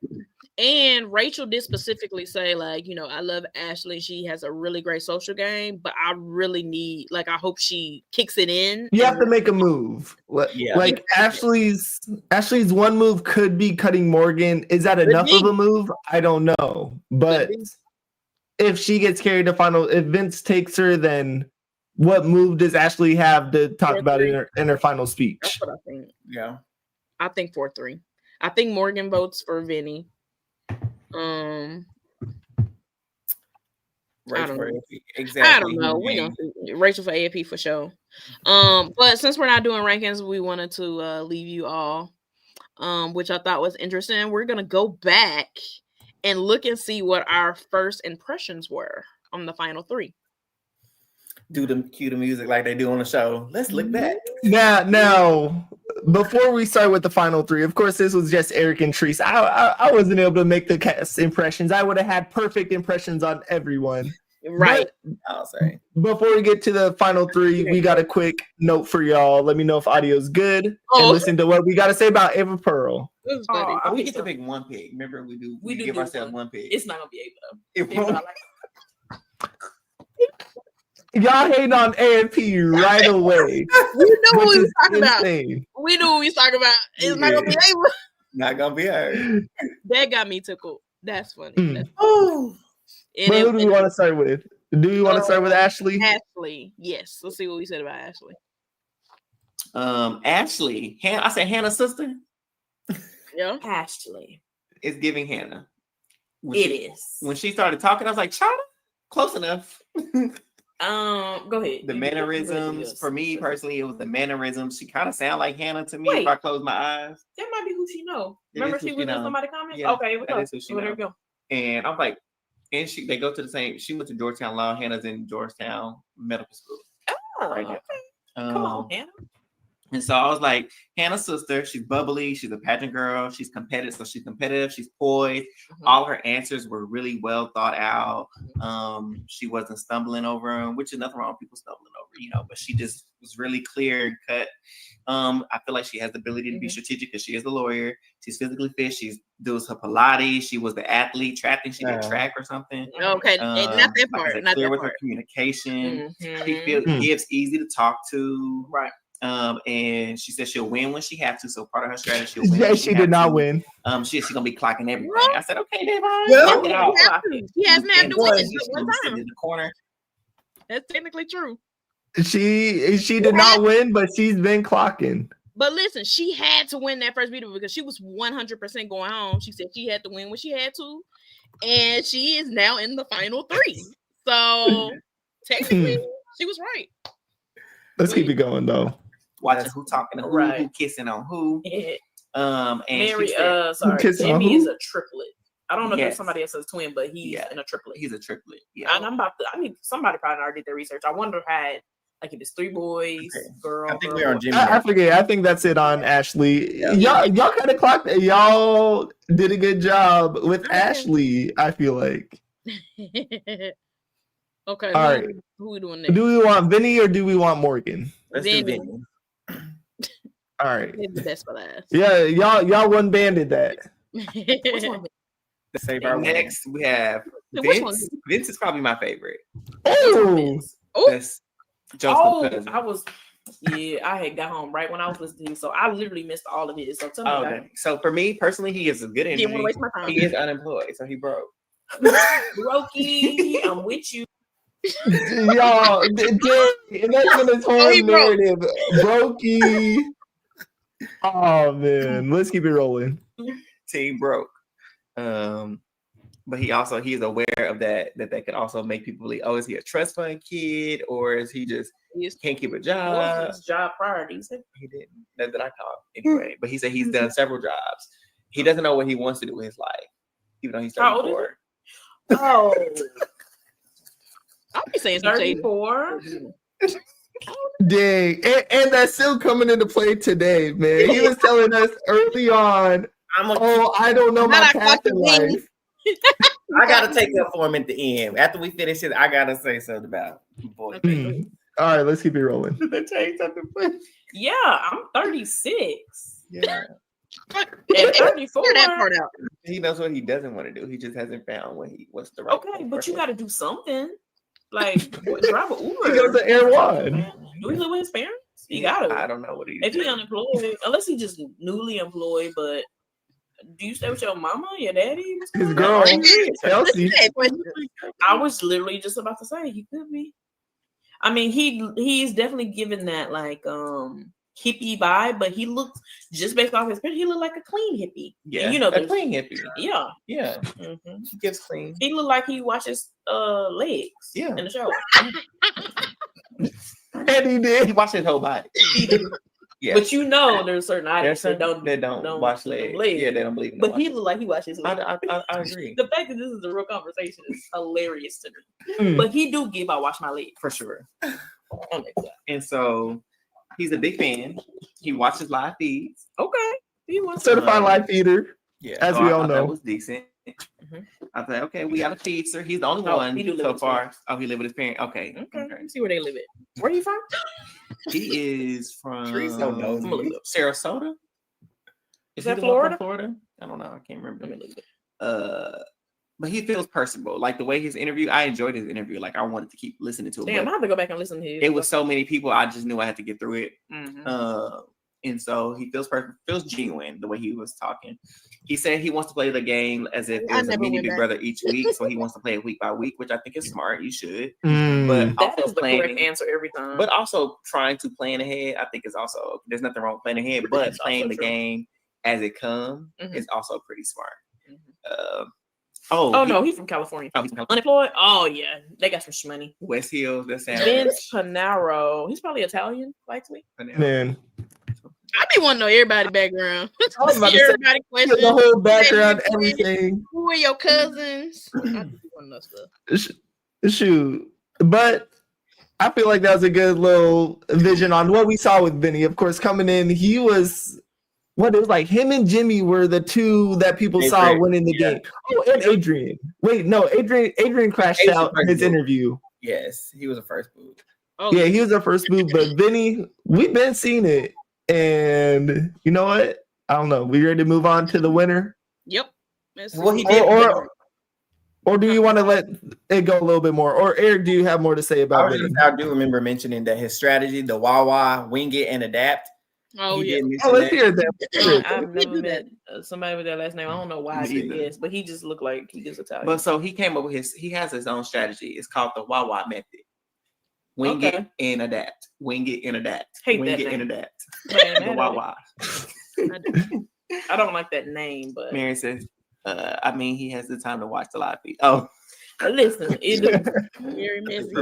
And Rachel did specifically say, I love Ashley. She has a really great social game, but I really need, I hope she kicks it in. You have to make a move. Ashley's 1 move could be cutting Morgan. Is that enough of a move? I don't know. But if she gets carried to final, if Vince takes her, then what move does Ashley have to talk about in her final speech? That's what I think. Yeah. I think 4-3. I think Morgan votes for Vinny. Rachel for AFP. Exactly. I don't know. We know Rachel for AFP for sure. But since we're not doing rankings, we wanted to leave you all, which I thought was interesting. We're gonna go back and look and see what our first impressions were on the final 3. Cue the music like they do on the show. Let's look back. Now, before we start with the final 3, of course, this was just Eric and Treese. I wasn't able to make the cast impressions. I would have had perfect impressions on everyone. Right. I'll say. Before we get to the final 3, we got a quick note for y'all. Let me know if audio's good and listen to what we got to say about Ava Pearl. We get to pick one pick. Remember, we give ourselves one pick. It's not gonna be Ava though. Y'all hating on AFP right away. We knew what we was talking about. We knew what we was talking about. It's not gonna be Ava. Not gonna be her. That got me tickled. That's funny. Who do we want to start with? Do we want to start with Ashley? Ashley, yes. Let's see what we said about Ashley. Ashley. I said Hannah's sister. Yeah. Ashley. It's giving Hannah. It is. When she started talking, I was like, China? Close enough. Go ahead. The mannerisms, for me personally, it was the mannerisms. She kind of sounded like Hannah to me if I close my eyes. That might be who she know. Remember she was in somebody's comments? Yeah, okay, there we go. And I'm like, and they go to the same. She went to Georgetown Law. Hannah's in Georgetown Medical School. Oh, right okay. Come on, Hannah. And so I was like, Hannah's sister, she's bubbly, she's a pageant girl, she's competitive, she's poised. Mm-hmm. All her answers were really well thought out. She wasn't stumbling over them, which is nothing wrong with people stumbling over, but she just was really clear and cut. I feel like she has the ability to be strategic because she is a lawyer. She's physically fit. She does her Pilates. She was the athlete. She did track or something. Okay, not that part. Not clear that with part. her communication. She gives easy to talk to. Right. And she said she'll win when she has to. So part of her strategy, she'll win. Yeah, she did not win. She's gonna be clocking everything. I said, okay, Devon. She hasn't had to win one time. In the corner. That's technically true. She did not win, but she's been clocking. But listen, she had to win that first video because she was 100% going home. She said she had to win when she had to, and she is now in the final 3. So technically, she was right. Let's keep it going though. Watching who talking to who, who kissing on who. And Mary, Jimmy is a triplet. I don't know if somebody else is a twin, but he's in a triplet. He's a triplet. Yeah. And somebody probably already did their research. I wonder if it's 3 boys, girl. I think we're on Jimmy. I forget. I think that's it on Ashley. Y'all kind of clocked it. Y'all did a good job with Ashley, I feel like. Okay. All right. Who we doing next? Do we want Vinny or do we want Morgan? Let's do Vinny. All right. The best for last. Yeah, y'all one banded that. Which one? Next we have Vince. Vince is probably my favorite. Oh, that's Joseph's cousin. I had got home right when I was listening, so I literally missed all of it. So tell me about it. So for me personally, he is a good energy. He is unemployed, so he broke. Brokey, I'm with you. Y'all, that's in his whole narrative. Brokey. Oh man, let's keep it rolling. Team broke. But he is aware of that could also make people believe, oh, is he a trust fund kid or is he just can't keep a job? What was his job priorities? He didn't. That I caught anyway. But he said he's done several jobs. He doesn't know what he wants to do with his life, even though he's 34. Oh, I'll be saying 34. Dang, and that's still coming into play today, man. He was telling us early on. I don't know my path in life. I gotta take up for him at the end. After we finish it, I gotta say something about boy. All right, let's keep it rolling. Yeah, I'm 36. Yeah. At 34, that part out. He knows what he doesn't want to do. He just hasn't found what's the right. Okay, but you got to do something. Like drive an Uber. He goes to Air One. Do he live with his parents? He got to. I don't know what he's. If he's unemployed, unless he's just newly employed, but. Do you stay with your mama, your daddy? His girl, Chelsea. I was literally just about to say he could be. I mean, he's definitely given that like hippie vibe, but he looks just based off his picture, he looked like a clean hippie. Yeah, and you know, a clean hippie. Yeah, yeah. Mm-hmm. He gets clean. He looked like he washes legs. Yeah, in the shower. And he did. He washed his whole body. Yeah. But you know, there's certain items that don't wash legs. Yeah, they don't believe in But he looked like he washes legs. I agree. The fact that this is a real conversation is hilarious to me. But he do give I wash my legs. For sure. And so he's a big fan. He watches live feeds. Okay. He was certified live feeder. Yeah. As we all know. That was decent. I thought, okay, we got a feeder. He's the only one so far. Oh, he live with his parents. Okay. Let me see where they live at. Where are you from? He is from Sarasota. Is that Florida? Florida? I don't know. I can't remember. But he feels personable. Like the way his interview, I enjoyed his interview. Like I wanted to keep listening to it. Damn, I have to go back and listen to it. It was so many people. I just knew I had to get through it. And so he feels genuine the way he was talking. He said he wants to play the game as if there's a mini Big Brother each week. So he wants to play it week by week, which I think is smart. You should. But that is the correct answer every time. But also trying to plan ahead, I think is also, there's nothing wrong with planning ahead, but playing the game as it comes is also pretty smart. No, he's from California. Oh, he's from California. Unemployed? Oh, yeah. They got some money. West Hills, that's Vince Panaro. He's probably Italian, likely. Man. I be wanting to know everybody's background. Everybody questions. The whole background, everything. Who are your cousins? I just want to know stuff. Shoot. But I feel like that was a good little vision on what we saw with Vinny. Of course, coming in, he was... It was like him and Jimmy were the two that people saw winning the game. Oh, and Adrian. Wait, no, Adrian crashed out in his interview. Yes, he was the first boot. Oh, yeah, he was the first boot, but Vinny, we've been seeing it. And you know what? I don't know. We ready to move on to the winner? Yep. Well, he did. Or do you want to let it go a little bit more? Or Eric, do you have more to say about it? I do remember mentioning that his strategy, the Wawa, wing it and adapt. Oh, yeah. Let's hear that. I've never met somebody with that last name. I don't know why I said yes, but he just looked like he was Italian. But so he came up with he has his own strategy. It's called the Wawa method. Wing it and adapt. Wing it and adapt. Wing it and adapt. The Wawa. I don't like that name, but Mary says, I mean, he has the time to watch the live feed. Oh. Listen, it's very messy.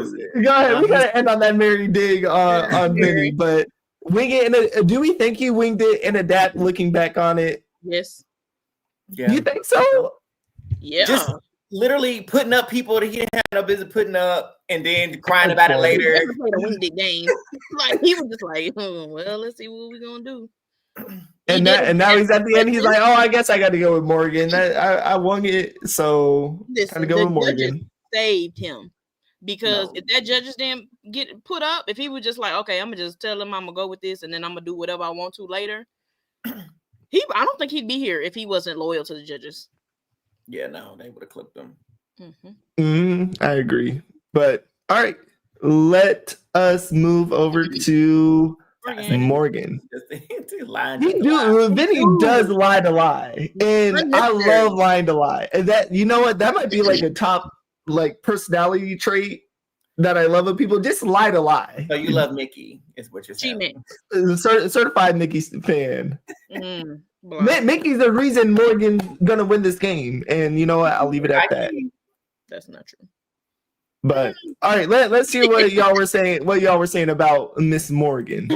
Go ahead. We gotta end on that Mary dig on Vinny, but wing it and do we think he winged it and adapt looking back on it? Yes. Yeah. You think so? Yeah. Just literally putting up people that he didn't have no business putting up and then crying about it later. He never played a winged it game. Like he was just like, well, let's see what we're gonna do. And now he's at the end. He's like, oh, I guess I got to go with Morgan. I won it, so got to go with Morgan. Saved him. Because if that judges didn't get put up, if he was just like, okay, I'm gonna just tell him I'm gonna go with this, and then I'm gonna do whatever I want to later, I don't think he'd be here if he wasn't loyal to the judges. Yeah, no, they would have clipped him. I agree. But all right, let us move over to Morgan. Vinny does lie to lie, and I love lying to lie. And that, you know what, that might be like a top personality trait that I love of people. Just lie to lie. So you love Mickey, is what you're saying. Certified Mickey fan. Mickey's the reason Morgan's gonna win this game, and you know what? I'll leave it at that. That's not true. But all right, let's hear what y'all were saying. What y'all were saying about Miss Morgan.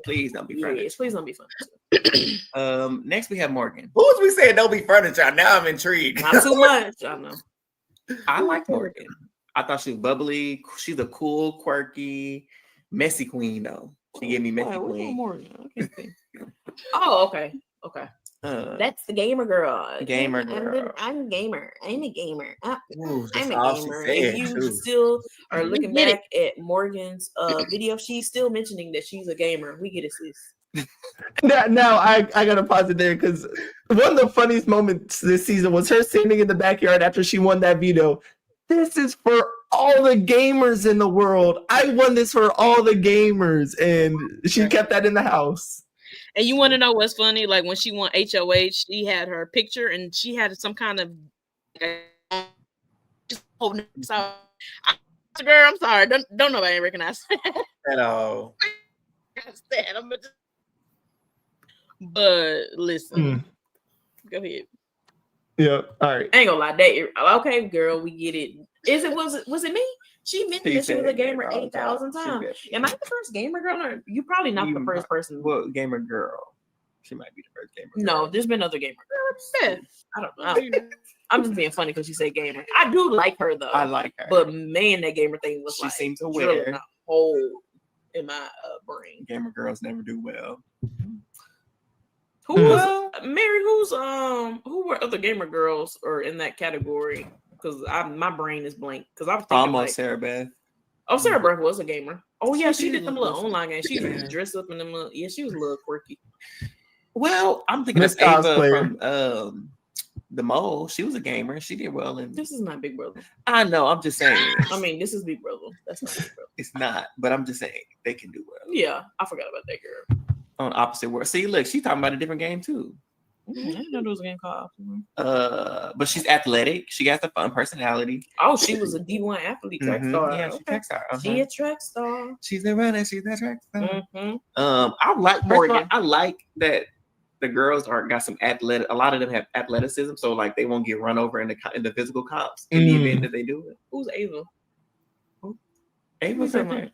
Please don't be furniture. Yes, please don't be furniture. Next we have Morgan. Who was we saying don't be furniture? Now I'm intrigued. Not too much. I know. I like Morgan. I thought she was bubbly. She's a cool, quirky, messy queen, though. She gave me messy queen. Morgan. Okay. Oh, okay. That's the gamer girl. Gamer girl. I'm gamer. I'm a gamer. I'm a gamer. If you still are looking back at Morgan's video, she's still mentioning that she's a gamer. We get it, sis. Now I gotta pause it there because one of the funniest moments this season was her standing in the backyard after she won that veto. This is for all the gamers in the world. I won this for all the gamers, and she kept that in the house. And you want to know what's funny? Like when she won HOH, she had her picture and she had some kind of just holding this out. Girl, I'm sorry. Don't nobody recognize that at all. I'm just But listen, go ahead. Yeah, all right. I ain't gonna lie, that okay, girl, we get it. Was it me? She mentioned that she was a gamer 8,000 times. Am I the first gamer girl? Or you probably not the first person. Well, gamer girl. She might be the first gamer girl. No, there's been other gamer girls. Yeah. I don't know. I'm just being funny because she said gamer. I do like her though. I like her. But man, that gamer thing was she seems to wear a hole in my brain. Gamer girls never do well. Who was Mary? Who were other gamer girls or in that category? Because my brain is blank. Because I was thinking almost Sarah Beth. Oh, Sarah Beth was a gamer. Oh yeah, she did them little online games. She was dressed up in them. Yeah, she was a little quirky. Well, I'm thinking of Ava from The Mole. She was a gamer. She did well. This is not Big Brother. I know. I'm just saying. I mean, this is Big Brother. That's not Big Brother. It's not. But I'm just saying they can do well. Yeah, I forgot about that girl. On opposite world. See, look, she's talking about a different game too. I didn't know there was a game called. But she's athletic. She has a fun personality. Oh, she was a D1 athlete track star. Yeah, she's a track star. She a track star. She's a runner. She's a track star. I like Morgan. I like that the girls got some athletic. A lot of them have athleticism, so like they won't get run over in the physical comps in the event that they do it. Who's Ava? Who? Ava from there.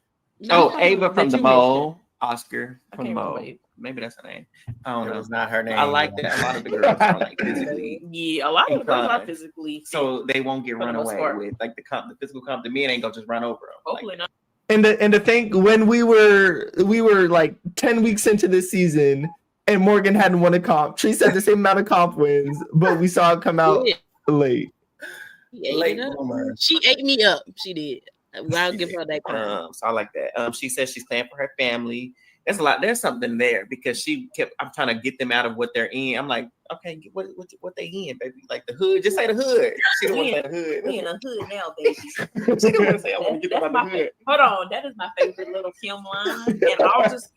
Oh, Ava from The Mole. Oscar from The Mole. Maybe that's her name. I don't know. It's not her name. I like that a lot of the girls are like physically. Yeah, a lot of the girls are physically. So they won't get run away with like the physical comp. The men ain't gonna just run over them. Hopefully not. And to think when we were like 10 weeks into this season and Morgan hadn't won a comp. She said the same amount of comp wins, but we saw it come out late. She ate me up. She did. I'll give her that. So I like that. She says she's playing for her family. There's a lot. There's something there because I'm trying to get them out of what they're in. I'm like, okay, what they in, baby? Like the hood. Just say the hood. She don't want to say the hood. We in a hood now, baby. She don't want to say I want to get them out of the hood. Hold on, that is my favorite little Kim line, and I'll just.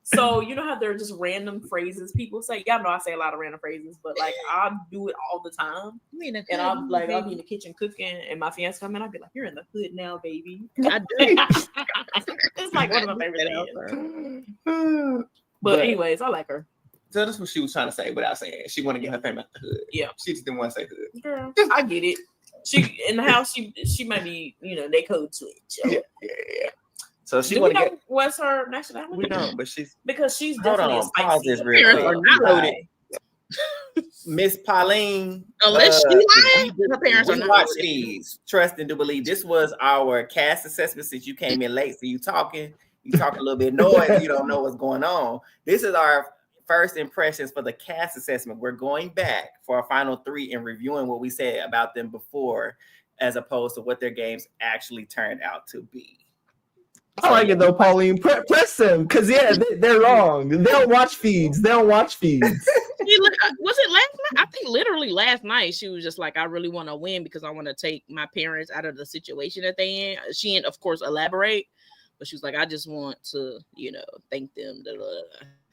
So you know how they're just random phrases people say. Y'all know I say a lot of random phrases, but like I do it all the time. And I'll be in the kitchen cooking, and my fiance come in. I'll be like, "You're in the hood now, baby." I do. It's like one of my favorite things. But anyways, I like her. So that's what she was trying to say without saying it. She want to get her family out the hood. Yeah, she just didn't want to say hood. Girl, I get it. She in the house. She might be they code switch. Yeah. So she want to get. What's her nationality? We don't, but she's definitely a spicy. This real quick. Are not loaded. Miss Pauline. Unless she lied, her parents are not watch loaded. These. Trust and do believe. This was our cast assessment since you came in late. So you talking a little bit noise. You don't know what's going on. This is our first impressions for the cast assessment. We're going back for our final 3 and reviewing what we said about them before, as opposed to what their games actually turned out to be. I like it though, Pauline. Press them, because they're wrong. They don't watch feeds. Was it last night? I think literally last night she was just like, I really want to win because I want to take my parents out of the situation that they in. She didn't, of course, elaborate, but she was like, I just want to, thank them.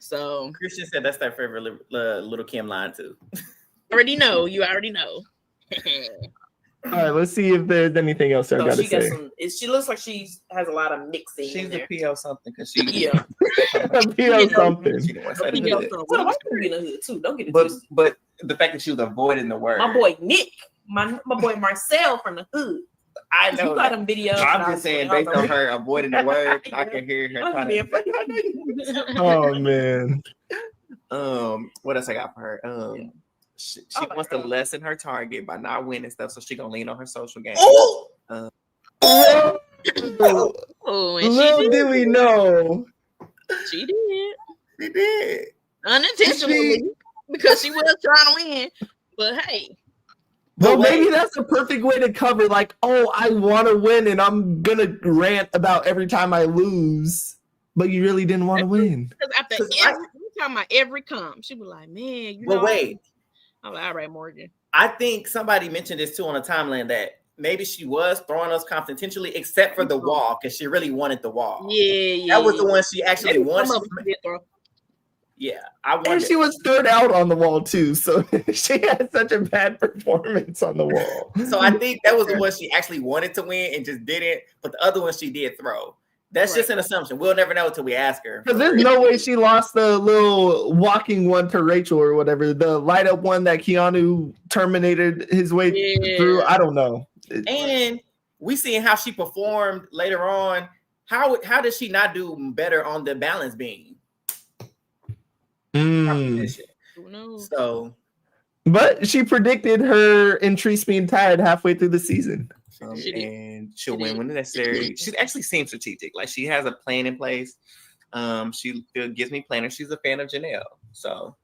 So Christian said that's their favorite little Kim line too. You already know. All right, let's see if there's anything else I got to say. She looks like she has a lot of mixing. She's a PO something because she PO something. She didn't want to say the hood. Well, I can be in the hood too. Don't get it twisted. But the fact that she was avoiding the word. My boy Nick, my boy Marcel from the hood. I know. You got them videos. I'm just saying, based on her avoiding the word, I can hear her trying to. Oh man. What else I got for her? She wants to lessen her target by not winning stuff, so she gonna lean on her social game. Little did we know. She did. She did. Unintentionally, because she was trying to win. But hey. Well, maybe that's a perfect way to cover, like, I want to win, and I'm gonna rant about every time I lose, but you really didn't want to win. Because after every comp, she was like, man, wait. I'm like, all right, Morgan. I think somebody mentioned this too on a timeline that maybe she was throwing us comps intentionally, except for the wall, because she really wanted the wall. Yeah. That was the one she actually wanted. Yeah, and she was third out on the wall too, so she had such a bad performance on the wall. So I think that was the one she actually wanted to win and just didn't. But the other one she did throw. That's just an assumption. We'll never know until we ask her. Because there's no way she lost the little walking one to Rachel or whatever. The light up one that Keanu terminated his way through. I don't know. And we seeing how she performed later on. How did she not do better on the balance beam? Who knows? So, but she predicted her Entrice being tired halfway through the season. And she'll win when necessary. She actually seems strategic. Like she has a plan in place. She gives me planners. She's a fan of Janelle. So,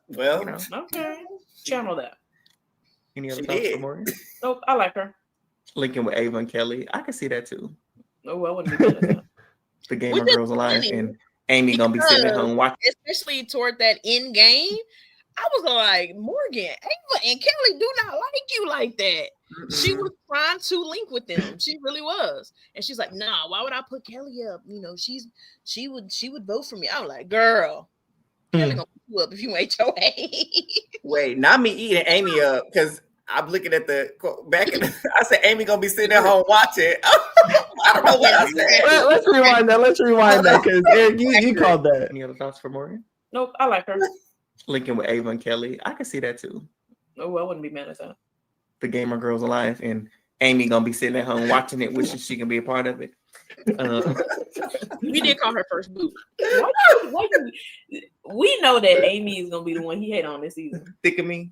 well, you know. Okay, channel that. Any other thoughts for Morgan? Nope, I like her. Linking with Ava and Kelly, I can see that too. Oh, I wouldn't be mad at that. The Gamer Girls Alliance and Amy gonna be sitting at home watching. Especially toward that end game, I was like, Morgan, Ava, and Kelly do not like you like that. Mm-mm. She was trying to link with them. She really was. And she's like, nah, why would I put Kelly up? You know, she would vote for me. I was like, girl, Kelly gonna put you up if you ain't your Wait, not me eating Amy up, because I'm looking at the back. I said Amy gonna be sitting at home watching. I don't know what I said. Let's rewind that because Eric, you called that. Any other thoughts for Morgan? Nope, I like her. Linking with Ava and Kelly, I can see that too. Oh, I wouldn't be mad at that. The Gamer Girls Alliance and Amy gonna be sitting at home watching it, wishing she can be a part of it. We did call her first boot. We know that Amy is gonna be the one he hate on this season. Thick of me.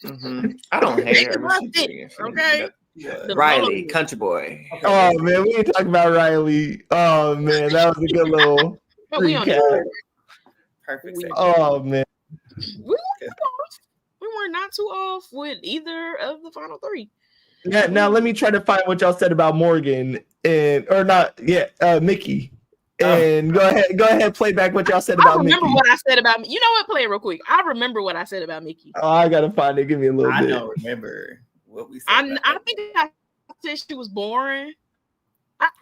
Mm-hmm. I don't hate her. Okay. Riley, country boy. Oh man, we didn't talk about Riley. Oh man, that was a good little recap. Perfect. Oh man. We were not too off with either of the final three. Yeah, now let me try to find what y'all said about Morgan Mickey. And go ahead, play back what y'all said about Mickey. I remember what I said about you know what? Play it real quick. I remember what I said about Mickey. Oh, I gotta find it. Give me a little bit. I don't remember what we said. I think I said she was boring.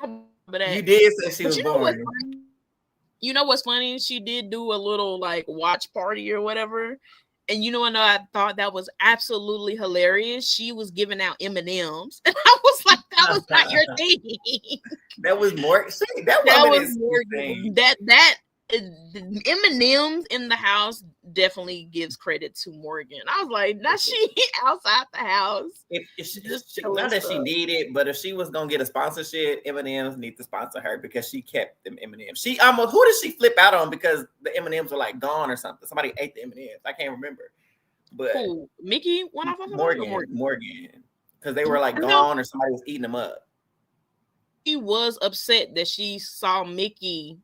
You did say she was boring. You know what's funny? She did do a little like watch party or whatever. And you know what? I thought that was absolutely hilarious. She was giving out M&Ms, and I was like, "That was not your thing." That was Morgan. That was Morgan. That M&Ms in the house definitely gives credit to Morgan. I was like, "Not she outside the house." Not that she needed, but if she was gonna get a sponsorship, M&Ms need to sponsor her because she kept them M&Ms. She almost who did she flip out on because the M&Ms were like gone or something? Somebody ate the M&Ms. I can't remember. But Mickey went off on Morgan, because they were like gone or somebody was eating them up. He was upset that she saw Mickey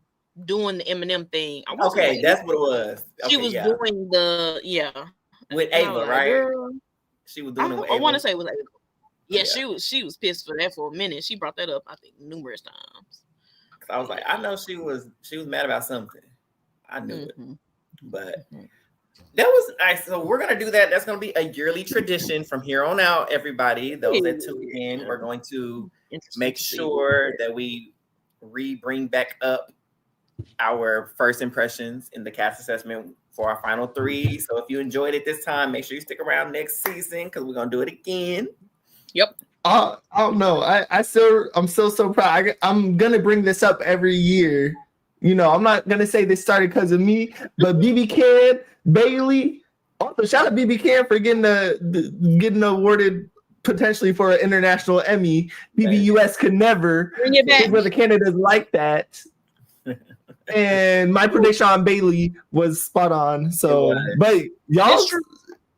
doing the M&M thing. Okay, that's what it was. She was doing the with Ava, right? Girl, she was doing it with Ava. I want to say it was Ava. Yeah, she was pissed for that for a minute. She brought that up, I think, numerous times. I was like, I know she was mad about something. I knew it, but that was nice. So we're gonna do that. That's gonna be a yearly tradition from here on out. Everybody, those that tune in, we're going to make sure that we bring back up our first impressions in the cast assessment for our final three. So if you enjoyed it this time, make sure you stick around next season because we're gonna do it again. Yep. I don't know. I'm still so proud. I'm gonna bring this up every year. You know, I'm not gonna say this started because of me, but BB Can, Byyyeee. Also, shout out BB Can for getting awarded potentially for an international Emmy. BBUS could never. Bring it back. Whether Canada's like that. And my prediction on Byyyeee was spot on. So, but y'all,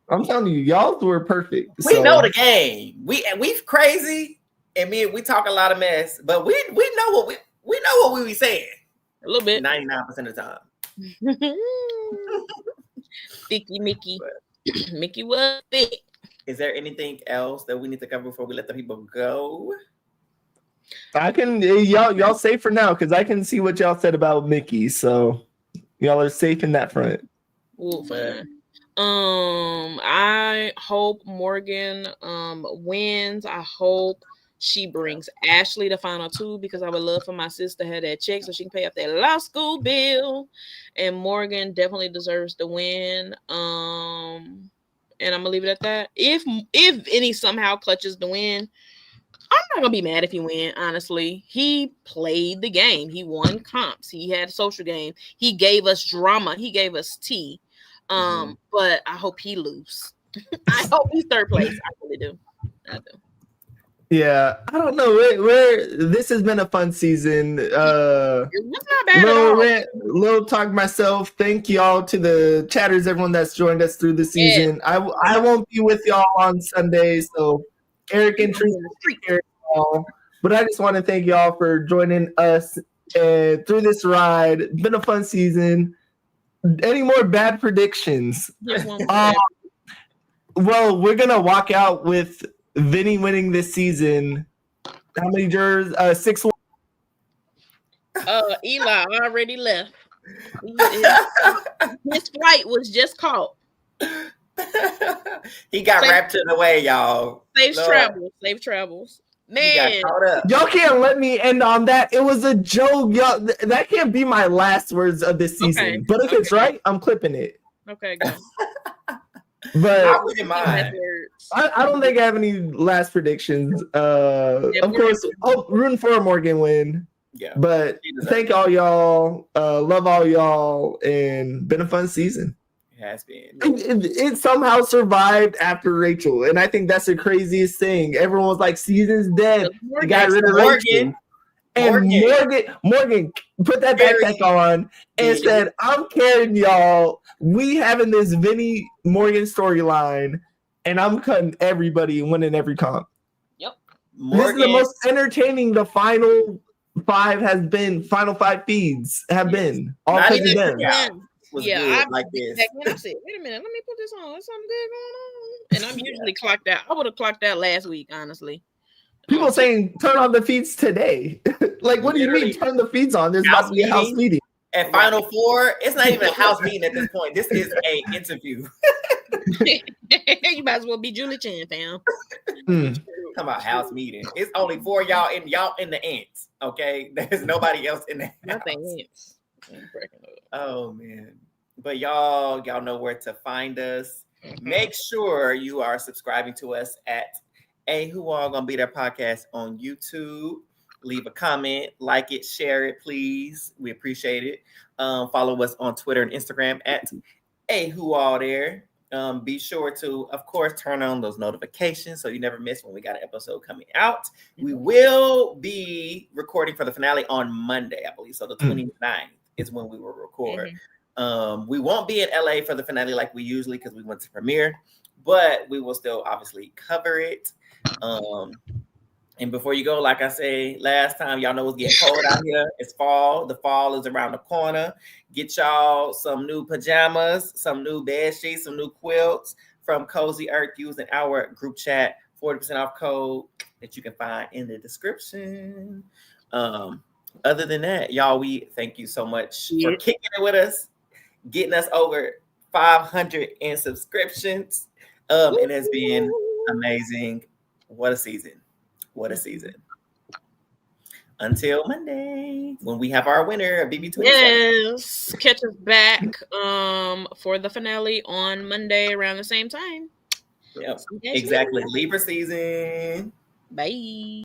I'm telling you, y'all were perfect. We know the game. We crazy, and we talk a lot of mess, but we know what we be saying. A little bit. 99% of the time. Thicky Mickey. Mickey was thick. Is there anything else that we need to cover before we let the people go? I can y'all safe for now because I can see what y'all said about Mickey, so y'all are safe in that front. Well, fine. I hope Morgan wins. I hope she brings Ashley to final two because I would love for my sister to have that check so she can pay off that law school bill. And Morgan definitely deserves to win. And I'm gonna leave it at that. If any somehow clutches the win, I'm not gonna be mad if he win. Honestly, he played the game. He won comps. He had a social game. He gave us drama. He gave us tea. But I hope he lose. I hope he's third place. I really do. I do. Yeah, I don't know. This has been a fun season. It's not bad at all. Little talk myself. Thank y'all to the chatters, everyone that's joined us through the season. Yeah. I won't be with y'all on Sunday, so Eric and Teresa here, but I just want to thank y'all for joining us through this ride. It's been a fun season. Any more bad predictions? Well, we're gonna walk out with Vinny winning this season. How many jurors? 6-1. Eli already left. His flight was just caught. He got wrapped away, y'all. Safe travels. Man, y'all can't let me end on that. It was a joke, y'all. That can't be my last words of this season. Okay. But if it's right, I'm clipping it. Okay, go. But I wouldn't mind. I don't think I have any last predictions. Of course, rooting for a Morgan win. Yeah. But thank all y'all. Love all y'all, and been a fun season. It has been. It somehow survived after Rachel, and I think that's the craziest thing. Everyone was like, "Season's dead." You got rid of Rachel. And Morgan put that backpack on and said, "I'm carrying y'all. We having this Vinny Morgan storyline, and I'm cutting everybody and winning every comp." Yep. This is the most entertaining the final five feeds have been. All because of them. Yeah, like this. I said, wait a minute, let me put this on. There's something good going on. And I'm usually clocked out. I would have clocked out last week, honestly. People saying turn on the feeds today. Like, what do you mean turn the feeds on? There's about to be a house meeting. At Final Four, it's not even a house meeting at this point. This is an interview. You might as well be Julie Chen, fam. Talking about house meeting. It's only 4 y'all in the ants. Okay, there's nobody else in the house. Nothing ants. Oh man, but y'all know where to find us. Make sure you are subscribing to us at Who All Gonna Be There podcast on YouTube. Leave a comment, like it, share it, please. We appreciate it. Follow us on Twitter and Instagram at Who All There. Be sure to, of course, turn on those notifications so you never miss when we got an episode coming out. We will be recording for the finale on Monday, I believe. So the 29th is when we will record. We won't be in LA for the finale like we usually because we went to premiere, but we will still obviously cover it. And before you go, like I say last time, y'all know it's getting cold out here. It's fall. The fall is around the corner. Get y'all some new pajamas, some new bed sheets, some new quilts from Cozy Earth using our group chat, 40% off code that you can find in the description. Other than that, y'all, we thank you so much for kicking it with us, getting us over 500 in subscriptions. It has been amazing. What a season. What a season. Until Monday, when we have our winner of Byyyeee 27. Yes. Catch us back for the finale on Monday around the same time. Yep. Exactly. Libra season. Bye.